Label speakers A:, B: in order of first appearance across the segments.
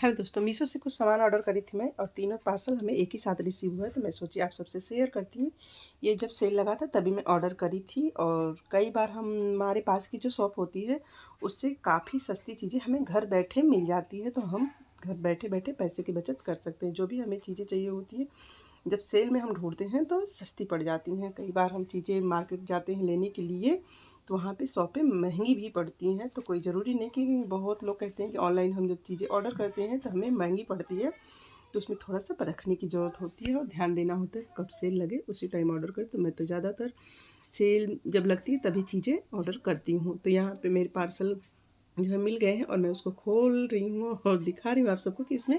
A: Hello दोस्तों, मीशो से कुछ सामान ऑर्डर करी थी मैं और तीनों पार्सल हमें एक ही साथ रिसीव हुआ है, तो मैं सोची आप सबसे शेयर करती हूँ। ये जब सेल लगा था तभी मैं ऑर्डर करी थी और कई बार हमारे पास की जो शॉप होती है उससे काफ़ी सस्ती चीज़ें हमें घर बैठे मिल जाती है, तो हम घर बैठे बैठे पैसे की बचत कर सकते हैं। जो भी हमें चीज़ें चाहिए होती है जब सेल में हम ढूंढते हैं तो सस्ती पड़ जाती हैं। कई बार हम चीज़ें मार्केट जाते हैं लेने के लिए तो वहाँ पे शॉपें महंगी भी पड़ती हैं, तो कोई ज़रूरी नहीं कि बहुत लोग कहते हैं कि ऑनलाइन हम जब चीज़ें ऑर्डर करते हैं तो हमें महंगी पड़ती है, तो उसमें थोड़ा सा परखने की ज़रूरत होती है और ध्यान देना होता है कब सेल लगे उसी टाइम ऑर्डर करें। तो मैं तो ज़्यादातर सेल जब लगती है तभी चीज़ें ऑर्डर करती हूँ। तो यहाँ पे मेरे पार्सल जो है मिल गए हैं और मैं उसको खोल रही हूँ और दिखा रही हूँ आप सबको कि इसमें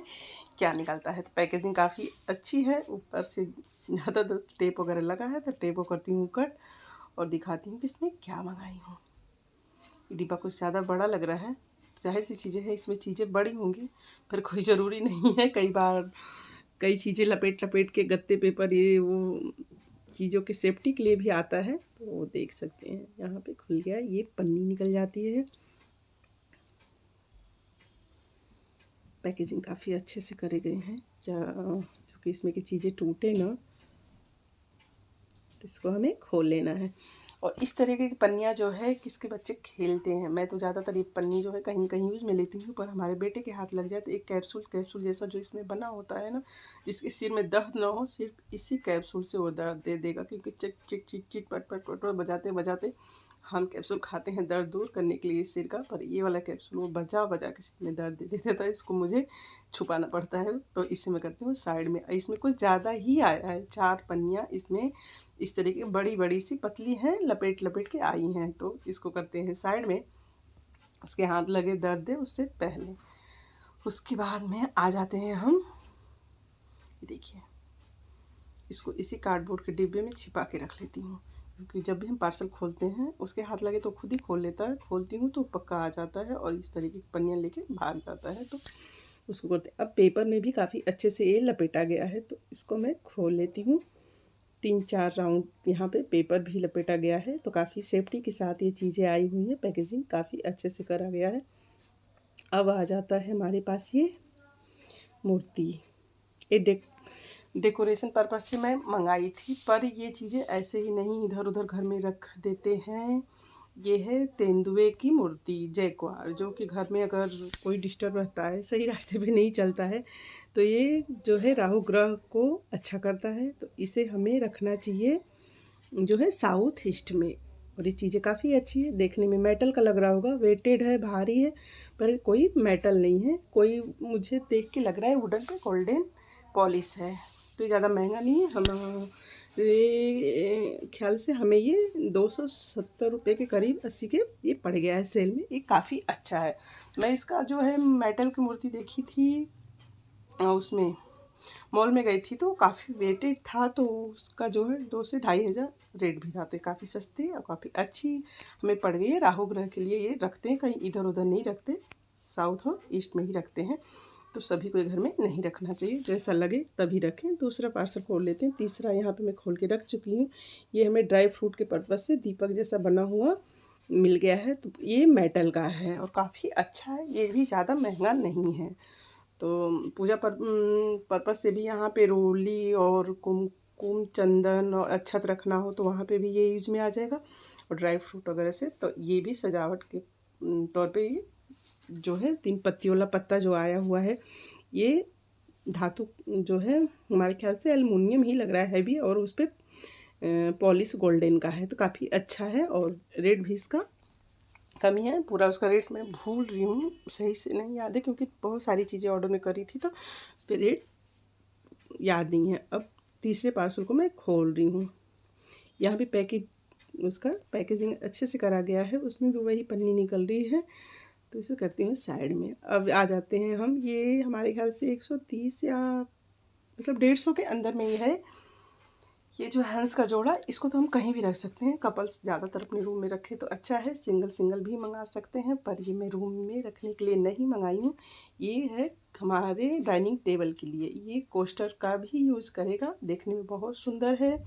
A: क्या निकलता है। तो पैकेजिंग काफ़ी अच्छी है, ऊपर से ज़्यादा टेप वगैरह लगा है तो टेप को करती हूँ कट और दिखाती हूँ कि इसमें क्या मंगाई हूँ। डिब्बा कुछ ज़्यादा बड़ा लग रहा है, जाहिर सी चीज़ें हैं, इसमें चीज़ें बड़ी होंगी पर कोई ज़रूरी नहीं है। कई बार कई चीज़ें लपेट लपेट के गत्ते पेपर ये वो चीज़ों के सेफ्टी के लिए भी आता है, तो वो देख सकते हैं। यहाँ पे खुल गया, ये पन्नी निकल जाती है। पैकेजिंग काफ़ी अच्छे से करे गए हैं, जो कि इसमें की चीज़ें टूटे ना, तो इसको हमें खोल लेना है। और इस तरीके की पन्नियाँ जो है किसके बच्चे खेलते हैं। मैं तो ज़्यादातर ये पन्नी जो है कहीं कहीं यूज़ में लेती हूँ, पर हमारे बेटे के हाथ लग जाए तो एक कैप्सूल जैसा जो इसमें बना होता है ना, जिसके सिर में दर्द ना हो, सिर्फ इसी कैप्सूल से वो दर्द दे देगा। क्योंकि चिट चिट चिट चिट पट पट पट पट बजाते बजाते हम कैप्सूल खाते हैं दर्द दूर करने के लिए सिर का, पर ये वाला कैप्सूल वो बजा बजा के सिर में दर्द दे देता है। इसको मुझे छुपाना पड़ता है, तो इससे मैं करती हूँ साइड में। इसमें कुछ ज़्यादा ही आया है, 4 पन्नियाँ इसमें इस तरीके की बड़ी बड़ी सी पतली हैं, लपेट लपेट के आई हैं, तो इसको करते हैं साइड में। उसके हाथ लगे दर्द दे उससे पहले। उसके बाद में आ जाते हैं हम, देखिए इसको इसी कार्डबोर्ड के डिब्बे में छिपा के रख लेती हूँ, क्योंकि जब भी हम पार्सल खोलते हैं उसके हाथ लगे तो खुद ही खोल लेता है, खोलती हूँ तो पक्का आ जाता है और इस तरीके की पन्नियाँ लेके भाग जाता है। तो उसको करते हैं। अब पेपर में भी काफ़ी अच्छे से ये लपेटा गया है, तो इसको मैं खोल लेती हूँ। 3-4 राउंड यहाँ पे पेपर भी लपेटा गया है, तो काफ़ी सेफ्टी के साथ ये चीज़ें आई हुई हैं। पैकेजिंग काफ़ी अच्छे से करा गया है। अब आ जाता है हमारे पास ये मूर्ति। ये डेकोरेशन पर्पज़ से मैं मंगाई थी, पर ये चीज़ें ऐसे ही नहीं इधर उधर घर में रख देते हैं। ये है तेंदुए की मूर्ति जैक्वार, जो कि घर में अगर कोई डिस्टर्ब रहता है, सही रास्ते पे नहीं चलता है, तो ये जो है राहु ग्रह को अच्छा करता है, तो इसे हमें रखना चाहिए जो है साउथ ईस्ट में। और ये चीज़ें काफ़ी अच्छी है, देखने में मेटल का लग रहा होगा, वेटेड है, भारी है, पर कोई मेटल नहीं है। कोई मुझे देख के लग रहा है वुडन पे गोल्डन पॉलिश है, तो ज़्यादा महंगा नहीं है। हम ये ख्याल से हमें ये 270 रुपये के करीब 80 के ये पड़ गया है सेल में। ये काफ़ी अच्छा है। मैं इसका जो है मेटल की मूर्ति देखी थी उसमें मॉल में गई थी, तो काफ़ी वेटेड था, तो उसका जो है 2 से 2,500 रेट भी था, तो काफ़ी सस्ती और काफ़ी अच्छी हमें पड़ गई है। राहु ग्रह के लिए ये रखते हैं, कहीं इधर उधर नहीं रखते, साउथ और ईस्ट में ही रखते हैं, तो सभी को घर में नहीं रखना चाहिए, जैसा लगे तभी रखें। दूसरा पार्सल खोल लेते हैं। तीसरा यहाँ पे मैं खोल के रख चुकी हूँ। ये हमें ड्राई फ्रूट के पर्पज़ से दीपक जैसा बना हुआ मिल गया है, तो ये मेटल का है और काफ़ी अच्छा है। ये भी ज़्यादा महंगा नहीं है, तो पूजा पर्पज़ से भी यहाँ पे रोली और कुमकुम चंदन और अक्षत रखना हो तो वहाँ पे भी ये यूज में आ जाएगा, और ड्राई फ्रूट वगैरह से। तो ये भी सजावट के तौर पे ये जो है 3 पत्तियों वाला पत्ता जो आया हुआ है, ये धातु जो है हमारे ख्याल से एल्युमिनियम ही लग रहा है भी, और उस पर पॉलिश गोल्डन का है, तो काफ़ी अच्छा है। और रेट भी इसका कम ही है। पूरा उसका रेट मैं भूल रही हूँ, सही से नहीं याद है, क्योंकि बहुत सारी चीज़ें ऑर्डर में करी थी तो उस पर रेट याद नहीं है। अब तीसरे पार्सल को मैं खोल रही हूँ। यहाँ भी उसका पैकेजिंग अच्छे से करा गया है, उसमें भी वही पन्नी निकल रही है, तो इसे करती हूँ साइड में। अब आ जाते हैं हम, ये हमारे ख्याल से 130 या मतलब 150 के अंदर में ही है। ये जो हैंड्स का जोड़ा, इसको तो हम कहीं भी रख सकते हैं। कपल्स ज़्यादातर अपने रूम में रखें तो अच्छा है, सिंगल सिंगल भी मंगा सकते हैं, पर ये मैं रूम में रखने के लिए नहीं मंगाई हूँ। ये है हमारे डाइनिंग टेबल के लिए। ये कोस्टर का भी यूज़ करेगा, देखने में बहुत सुंदर है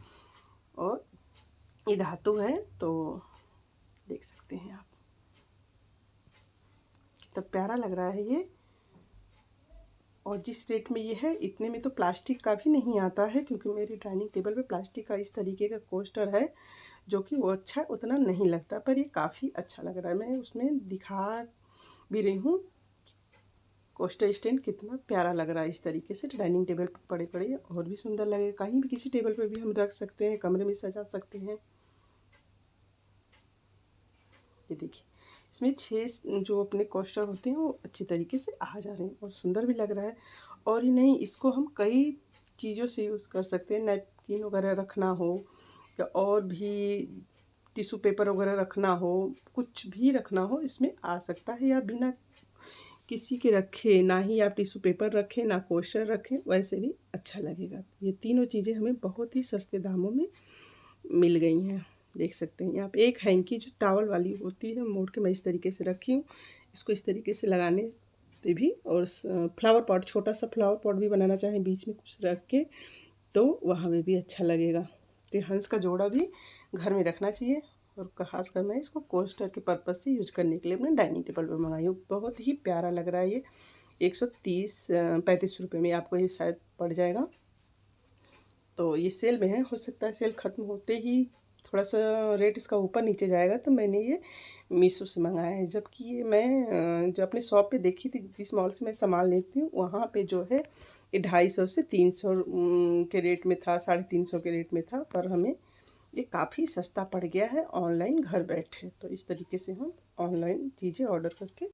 A: और ये धातु है, तो देख सकते हैं आप, कितना प्यारा लग रहा है ये। और जिस रेट में ये है इतने में तो प्लास्टिक का भी नहीं आता है, क्योंकि मेरी डाइनिंग टेबल पे प्लास्टिक का इस तरीके का कोस्टर है जो कि वो अच्छा उतना नहीं लगता, पर ये काफ़ी अच्छा लग रहा है। मैं उसमें दिखा भी रही हूँ कोस्टर स्टैंड कितना प्यारा लग रहा है। इस तरीके से डाइनिंग टेबल पर पड़े पड़े और भी सुंदर लगेगा, कहीं भी किसी टेबल पे भी हम रख सकते हैं, कमरे में सजा सकते हैं। ये देखिए इसमें 6 जो अपने कोस्टर होते हैं वो अच्छी तरीके से आ जा रहे हैं और सुंदर भी लग रहा है। और ही नहीं, इसको हम कई चीज़ों से यूज़ कर सकते हैं, नैपकिन वगैरह रखना हो या और भी टिश्यू पेपर वगैरह रखना हो, कुछ भी रखना हो इसमें आ सकता है। या बिना किसी के रखे, ना ही आप टिश्यू पेपर रखें ना कोस्टर रखें, वैसे भी अच्छा लगेगा। ये तीनों चीज़ें हमें बहुत ही सस्ते दामों में मिल गई हैं। देख सकते हैं यहाँ पे एक हैंकी जो टॉवल वाली होती है मोड़ के मैं इस तरीके से रखी हूँ, इसको इस तरीके से लगाने पे भी। और फ्लावर पॉट, छोटा सा फ्लावर पॉट भी बनाना चाहें बीच में कुछ रख के तो वहाँ में भी अच्छा लगेगा। तो हंस का जोड़ा भी घर में रखना चाहिए। और खास कर मैं इसको कोस्टर के पर्पज़ से यूज करने के लिए अपने डाइनिंग टेबल पर मंगाई हूँ। बहुत ही प्यारा लग रहा है ये। 135 रुपये में आपको ये शायद पड़ जाएगा। तो ये सेल में है, हो सकता है सेल ख़त्म होते ही थोड़ा सा रेट इसका ऊपर नीचे जाएगा। तो मैंने ये मीशो से मंगाया है, जबकि ये मैं जो अपने शॉप पे देखी थी, जिस मॉल से मैं सामान लेती हूँ वहाँ पे जो है ये 250 से 300 के रेट में था, 350 के रेट में था। पर हमें ये काफ़ी सस्ता पड़ गया है ऑनलाइन घर बैठे। तो इस तरीके से हम ऑनलाइन चीज़ें ऑर्डर करके